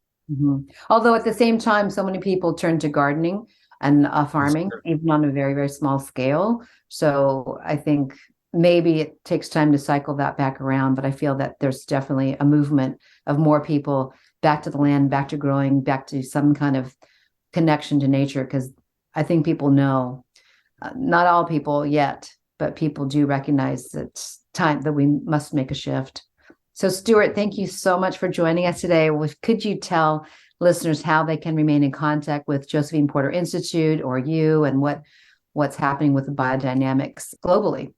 Speaker 2: Although at the same time, so many people turned to gardening and farming, even on a very, very small scale. So I think maybe it takes time to cycle that back around, but I feel that there's definitely a movement of more people back to the land, back to growing, back to some kind of connection to nature, because I think people know, not all people yet, but people do recognize that it's time that we must make a shift. So Stewart, thank you so much for joining us today. Could you tell listeners how they can remain in contact with Josephine Porter Institute or you, and what's happening with the biodynamics globally?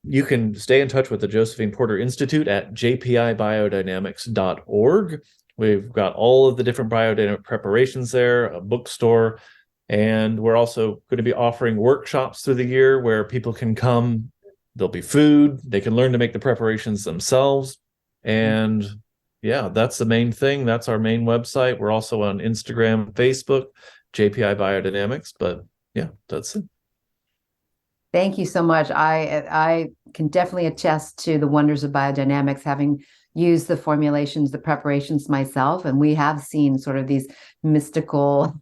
Speaker 3: You can stay in touch with the Josephine Porter Institute at jpibiodynamics.org. We've got all of the different biodynamic preparations there, a bookstore, and we're also going to be offering workshops through the year where people can come. There'll be food. They can learn to make the preparations themselves. And yeah, that's the main thing. That's our main website. We're also on Instagram, Facebook, JPI Biodynamics. But yeah, that's it.
Speaker 2: Thank you so much. I can definitely attest to the wonders of biodynamics, having used the formulations, the preparations myself. And we have seen sort of these mystical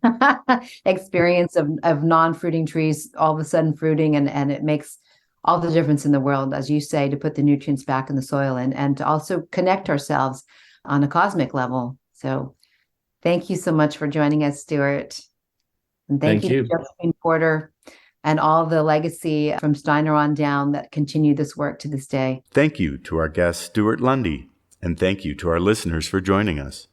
Speaker 2: experience of non-fruiting trees all of a sudden fruiting, and it makes all the difference in the world, as you say, to put the nutrients back in the soil and to also connect ourselves on a cosmic level. So thank you so much for joining us, Stewart. And thank you to Josephine Porter and all the legacy from Steiner on down that continue this work to this day.
Speaker 1: Thank you to our guest, Stewart Lundy, and thank you to our listeners for joining us.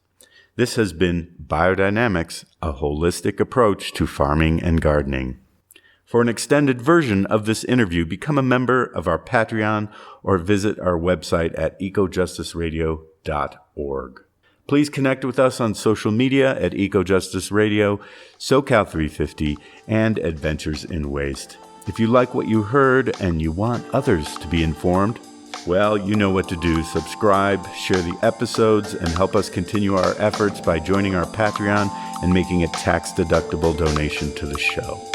Speaker 1: This has been Biodynamics, a holistic approach to farming and gardening. For an extended version of this interview, become a member of our Patreon or visit our website at ecojusticeradio.org. Please connect with us on social media at EcoJustice Radio, SoCal350, and Adventures in Waste. If you like what you heard and you want others to be informed, Well, you know what to do. Subscribe, share the episodes, and help us continue our efforts by joining our Patreon and making a tax-deductible donation to the show.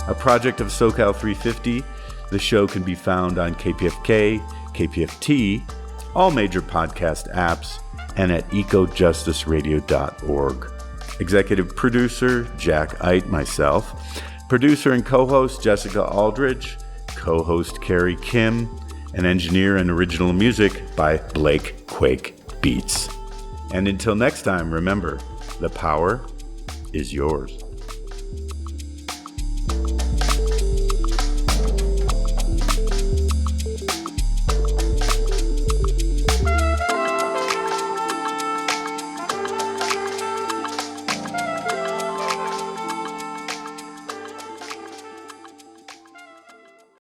Speaker 1: A project of SoCal 350, the show can be found on KPFK, KPFT, all major podcast apps, and at ecojusticeradio.org. Executive producer, Jack Ite, myself. Producer and co-host, Jessica Aldridge. Co-host, Carrie Kim. And engineer and original music by Blake Quake Beats. And until next time, remember, the power is yours.